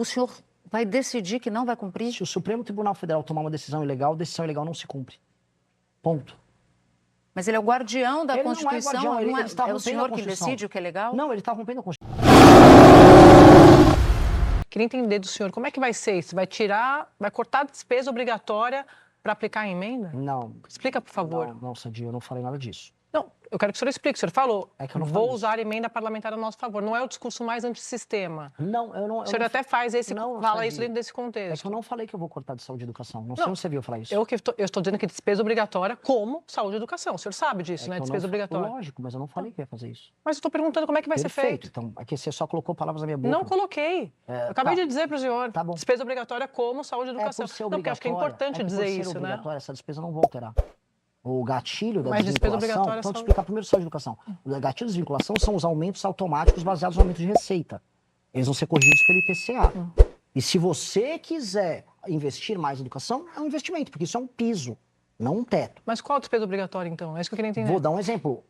o senhor vai decidir que não vai cumprir? Se o Supremo Tribunal Federal tomar uma decisão ilegal não se cumpre. Ponto. Mas ele é o guardião da Constituição, não é guardião, ele está é o rompendo senhor a que Constituição. decide o que é legal? Não, ele está rompendo a Constituição. Queria entender do senhor, como é que vai ser isso? Vai cortar a despesa obrigatória para aplicar a emenda? Não. Explica, por favor. Não, Sadi, eu não falei nada disso. Não, eu quero que o senhor explique. O senhor falou, É que eu não vou falei usar a emenda parlamentar a nosso favor. Não é o discurso mais antissistema. Não, eu não... O senhor até faz esse, Não, fala Sadi, isso dentro desse É contexto. que eu não falei que eu vou cortar de saúde e educação. Não sei onde você viu falar isso. Eu estou dizendo que despesa obrigatória como saúde e educação. O senhor sabe disso, né? que eu Despesa não... obrigatória. Lógico, mas eu não falei que ia fazer isso. Mas eu estou perguntando como é que vai ser feito. Então, aqui você só colocou palavras na minha boca. Não coloquei. Eu acabei de dizer para o senhor. Tá bom. Despesa obrigatória como saúde e educação. Por ser Não, porque eu acho que é importante dizer isso, né? Essa despesa não voltará. O gatilho da Mas despesa desvinculação... obrigatória Então, é te explicar primeiro saúde e educação. O gatilho de desvinculação são os aumentos automáticos baseados no aumento de receita. Eles vão ser corrigidos pelo IPCA. E se você quiser investir mais em educação, é um investimento, porque isso é um piso, não um teto. Mas qual a despesa obrigatória, então? É isso que eu queria entender. Vou dar um exemplo.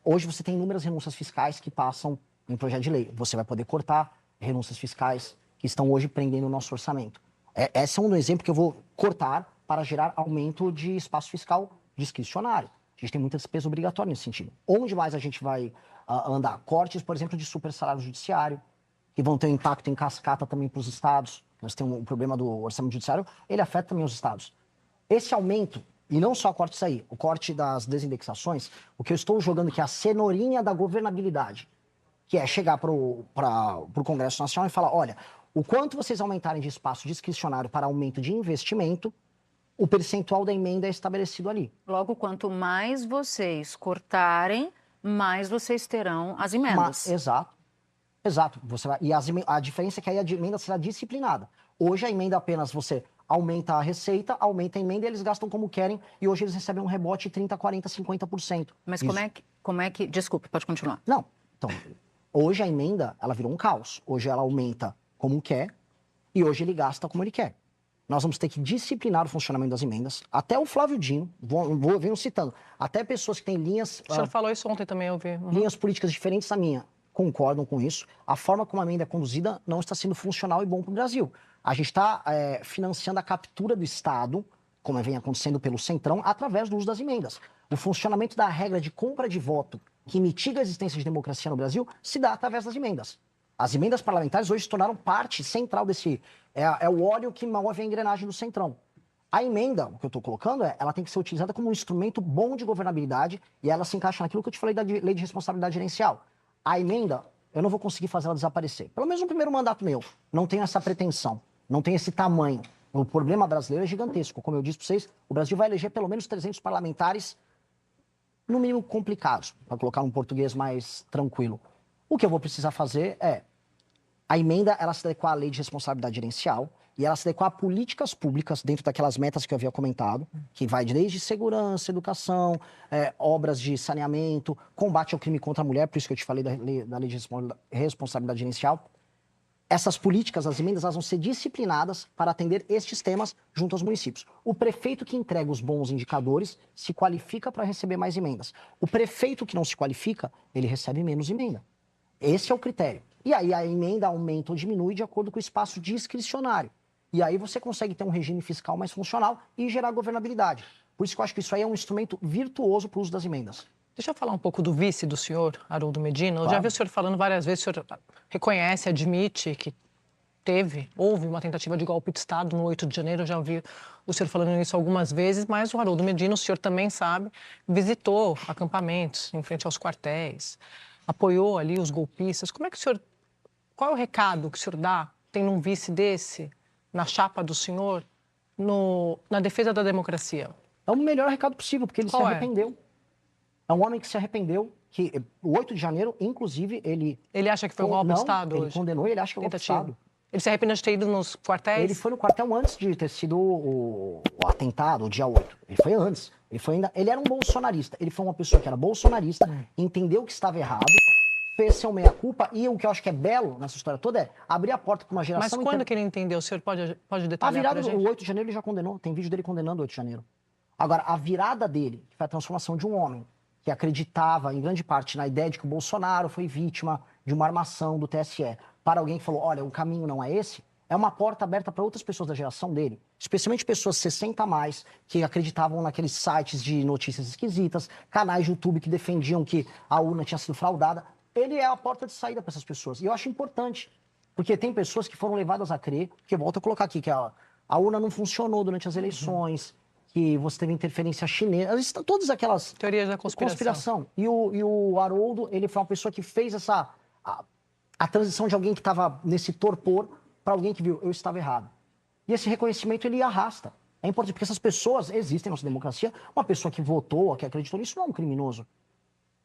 Hoje você tem inúmeras renúncias fiscais que passam em projeto de lei. Você vai poder cortar renúncias fiscais que estão hoje prendendo o nosso orçamento. Esse é um exemplo que eu vou cortar para gerar aumento de espaço fiscal discricionário. A gente tem muita despesa obrigatória nesse sentido. Onde mais a gente vai andar? Cortes, por exemplo, de super salário judiciário, que vão ter um impacto em cascata também para os estados. Nós temos um problema do orçamento judiciário, ele afeta também os estados. Esse aumento, e não só corte isso aí, o corte das desindexações, o que eu estou jogando que é a cenourinha da governabilidade, que é chegar para o Congresso Nacional e falar, olha, o quanto vocês aumentarem de espaço discricionário para aumento de investimento, o percentual da emenda é estabelecido ali. Logo, quanto mais vocês cortarem, mais vocês terão as emendas. Exato. A diferença é que aí a emenda será disciplinada. Hoje a emenda apenas você aumenta a receita, aumenta a emenda e eles gastam como querem. E hoje eles recebem um rebote de 30%, 40%, 50%. Mas como é que... Desculpe, pode continuar. Não. Então, hoje a emenda, ela virou um caos. Hoje ela aumenta como quer e hoje ele gasta como ele quer. Nós vamos ter que disciplinar o funcionamento das emendas. Até o Flávio Dino, venho citando, até pessoas que têm linhas... O senhor falou isso ontem também, eu vi. Linhas políticas diferentes da minha concordam com isso. A forma como a emenda é conduzida não está sendo funcional e bom para o Brasil. A gente está financiando a captura do Estado, como vem acontecendo pelo Centrão, através do uso das emendas. O funcionamento da regra de compra de voto, que mitiga a existência de democracia no Brasil, se dá através das emendas. As emendas parlamentares hoje se tornaram parte central desse... É o óleo que move a engrenagem do Centrão. A emenda, o que eu estou colocando, ela tem que ser utilizada como um instrumento bom de governabilidade e ela se encaixa naquilo que eu te falei da lei de responsabilidade gerencial. A emenda, eu não vou conseguir fazer ela desaparecer. Pelo menos no primeiro mandato meu. Não tenho essa pretensão. Não tenho esse tamanho. O problema brasileiro é gigantesco. Como eu disse para vocês, o Brasil vai eleger pelo menos 300 parlamentares, no mínimo complicados, para colocar um português mais tranquilo. O que eu vou precisar fazer é a emenda, ela se adequar à lei de responsabilidade gerencial e ela se adequar a políticas públicas dentro daquelas metas que eu havia comentado, que vai desde segurança, educação, obras de saneamento, combate ao crime contra a mulher, por isso que eu te falei da lei de responsabilidade gerencial. Essas políticas, as emendas, elas vão ser disciplinadas para atender estes temas junto aos municípios. O prefeito que entrega os bons indicadores se qualifica para receber mais emendas. O prefeito que não se qualifica, ele recebe menos emenda. Esse é o critério. E aí a emenda aumenta ou diminui de acordo com o espaço discricionário. E aí você consegue ter um regime fiscal mais funcional e gerar governabilidade. Por isso que eu acho que isso aí é um instrumento virtuoso para o uso das emendas. Deixa eu falar um pouco do vice do senhor, Haroldo Medina. Eu já vi o senhor falando várias vezes, o senhor reconhece, admite que houve uma tentativa de golpe de Estado no 8 de janeiro, eu já ouvi o senhor falando isso algumas vezes, mas o Haroldo Medina, o senhor também sabe, visitou acampamentos em frente aos quartéis, apoiou ali os golpistas. Qual é o recado que o senhor dá, tendo um vice desse, na chapa do senhor, na defesa da democracia? É o melhor recado possível, porque ele se arrependeu. É um homem que se arrependeu, que o 8 de janeiro, inclusive, ele... Ele acha que foi um golpe de Estado hoje? Ele condenou, ele acha que é um golpe de Estado. Ele se arrependeu de ter ido nos quartéis? Ele foi no quartel antes de ter sido o atentado, o dia 8. Ele foi antes. Ele era um bolsonarista. Ele foi uma pessoa que era bolsonarista, entendeu que estava errado, fez seu meia-culpa, e o que eu acho que é belo nessa história toda é abrir a porta para uma geração... Mas quando que ele entendeu? O senhor pode detalhar pra gente? O 8 de janeiro ele já condenou, tem vídeo dele condenando o 8 de janeiro. Agora, a virada dele, que foi a transformação de um homem que acreditava, em grande parte, na ideia de que o Bolsonaro foi vítima de uma armação do TSE, para alguém que falou, olha, o caminho não é esse, é uma porta aberta para outras pessoas da geração dele, especialmente pessoas 60 a mais, que acreditavam naqueles sites de notícias esquisitas, canais de YouTube que defendiam que a urna tinha sido fraudada. Ele é a porta de saída para essas pessoas. E eu acho importante, porque tem pessoas que foram levadas a crer, que volto a colocar aqui, que a urna não funcionou durante as eleições, que você teve interferência chinesa, todas aquelas... Teorias da conspiração. E o Haroldo, ele foi uma pessoa que fez a transição de alguém que estava nesse torpor para alguém que viu, eu estava errado. E esse reconhecimento, ele arrasta. É importante, porque essas pessoas existem na nossa democracia. Uma pessoa que votou, que acreditou nisso, não é um criminoso.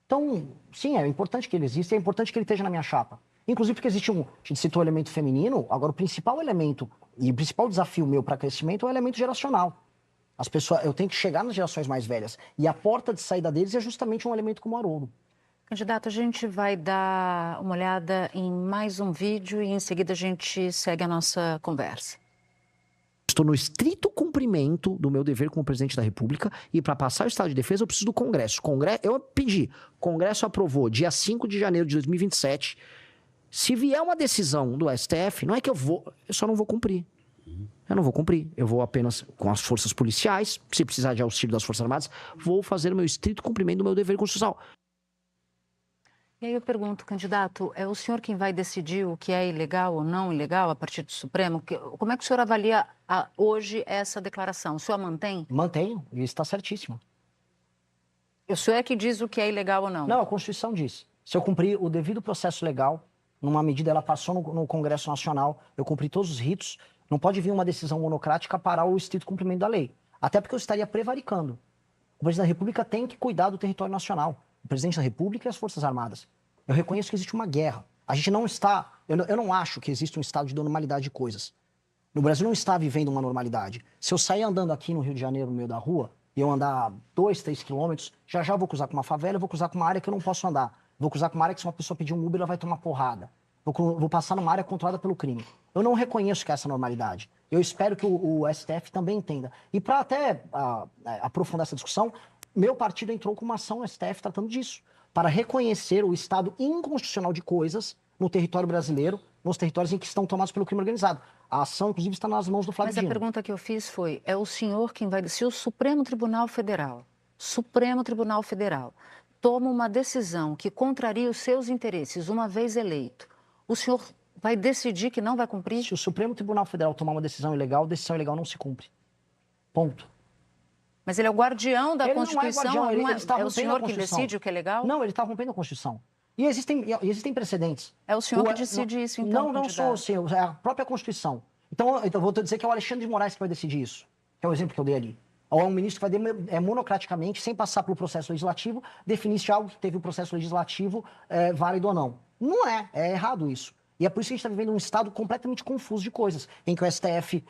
Então, sim, é importante que ele exista, é importante que ele esteja na minha chapa. Inclusive porque existe a gente citou o elemento feminino, agora o principal elemento, e o principal desafio meu para crescimento é o elemento geracional. As pessoas, eu tenho que chegar nas gerações mais velhas. E a porta de saída deles é justamente um elemento como o Haroldo. Candidato, a gente vai dar uma olhada em mais um vídeo e em seguida a gente segue a nossa conversa. Estou no estrito cumprimento do meu dever como presidente da República e para passar o estado de defesa eu preciso do Congresso. Eu pedi, o Congresso aprovou dia 5 de janeiro de 2027. Se vier uma decisão do STF, não é que eu só não vou cumprir. Eu não vou cumprir. Eu vou apenas com as forças policiais, se precisar de auxílio das Forças Armadas, vou fazer o meu estrito cumprimento do meu dever constitucional. E aí eu pergunto, candidato, é o senhor quem vai decidir o que é ilegal ou não ilegal a partir do Supremo? Como é que o senhor avalia hoje essa declaração? O senhor a mantém? Mantenho, e isso está certíssimo. O senhor é que diz o que é ilegal ou não? Não, a Constituição diz. Se eu cumprir o devido processo legal, numa medida ela passou no Congresso Nacional, eu cumpri todos os ritos, não pode vir uma decisão monocrática parar o estrito cumprimento da lei. Até porque eu estaria prevaricando. O presidente da República tem que cuidar do território nacional. O presidente da República e as Forças Armadas. Eu reconheço que existe uma guerra. A gente não está... Eu não acho que existe um estado de normalidade de coisas. No Brasil não está vivendo uma normalidade. Se eu sair andando aqui no Rio de Janeiro, no meio da rua, e eu andar 2, 3 quilômetros, já eu vou cruzar com uma favela, eu vou cruzar com uma área que eu não posso andar. Vou cruzar com uma área que se uma pessoa pedir um Uber, ela vai tomar porrada. Vou passar numa área controlada pelo crime. Eu não reconheço que é essa normalidade. Eu espero que o STF também entenda. E para até aprofundar essa discussão, meu partido entrou com uma ação no STF tratando disso, para reconhecer o estado inconstitucional de coisas no território brasileiro, nos territórios em que estão tomados pelo crime organizado. A ação, inclusive, está nas mãos do Flávio Dino. Mas a pergunta que eu fiz foi, é o senhor quem vai... Se o Supremo Tribunal Federal toma uma decisão que contraria os seus interesses, uma vez eleito, o senhor vai decidir que não vai cumprir? Se o Supremo Tribunal Federal tomar uma decisão ilegal não se cumpre. Ponto. Mas ele é o guardião da Constituição, não é guardião, ele está é o rompendo senhor a que Constituição. decide o que é legal? Não, ele está rompendo a Constituição. E existem precedentes. É o senhor que decide isso, então, não sou eu, é a própria Constituição. Então vou dizer que é o Alexandre de Moraes que vai decidir isso, que é o exemplo que eu dei ali. Ou é um ministro que vai monocraticamente, sem passar pelo processo legislativo, definir se algo que teve o processo legislativo válido ou não. Não é errado isso. E é por isso que a gente está vivendo um estado completamente confuso de coisas, em que o STF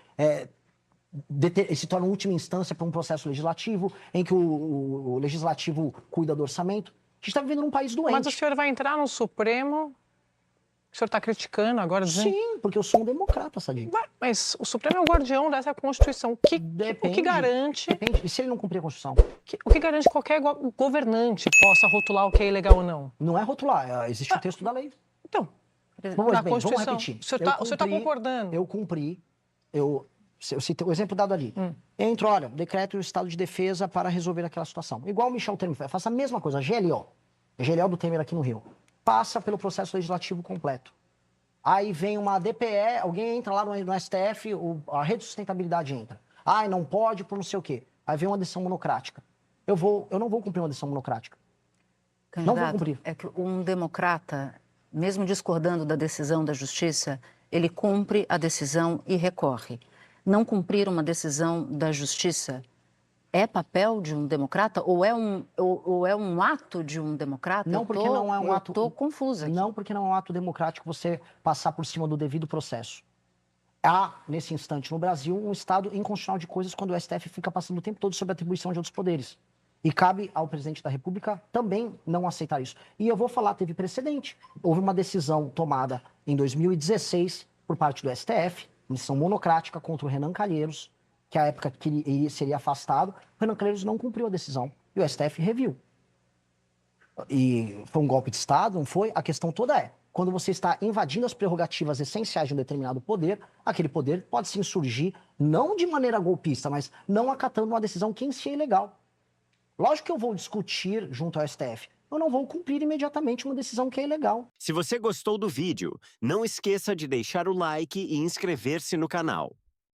se torna última instância para um processo legislativo, em que o legislativo cuida do orçamento. A gente está vivendo num país doente. Mas o senhor vai entrar no Supremo? O senhor está criticando agora? Dizendo... Sim, porque eu sou um democrata, Sadia. Mas o Supremo é o guardião dessa Constituição. O que garante... Depende. E se ele não cumprir a Constituição? O que garante que qualquer governante possa rotular o que é ilegal ou não? Não é rotular, existe o texto da lei. Então, na Constituição, vamos repetir. O senhor está concordando? Eu cumpri, eu citei o exemplo dado ali. Entro, olha, decreto o estado de defesa para resolver aquela situação. Igual o Michel Temer faça a mesma coisa, GLO do Temer aqui no Rio. Passa pelo processo legislativo completo. Aí vem uma DPE, alguém entra lá no STF, a rede de sustentabilidade entra. Não pode por não sei o quê. Aí vem uma decisão monocrática. Eu não vou cumprir uma decisão monocrática. Candidato, não vou cumprir. É que um democrata, mesmo discordando da decisão da justiça, ele cumpre a decisão e recorre. Não cumprir uma decisão da justiça é papel de um democrata ou é um ato de um democrata? Não, porque não é um ato... Estou confusa aqui. Não, porque não é um ato democrático você passar por cima do devido processo. Há, nesse instante, no Brasil, um estado inconstitucional de coisas quando o STF fica passando o tempo todo sobre a atribuição de outros poderes. E cabe ao presidente da República também não aceitar isso. E eu vou falar, teve precedente. Houve uma decisão tomada em 2016 por parte do STF, uma decisão monocrática contra o Renan Calheiros, que à época que ele seria afastado, o Renan Calheiros não cumpriu a decisão e o STF reviu. E foi um golpe de Estado, não foi? A questão toda é, quando você está invadindo as prerrogativas essenciais de um determinado poder, aquele poder pode sim surgir, não de maneira golpista, mas não acatando uma decisão que em si é ilegal. Lógico que eu vou discutir junto ao STF. Eu não vou cumprir imediatamente uma decisão que é ilegal. Se você gostou do vídeo, não esqueça de deixar o like e inscrever-se no canal.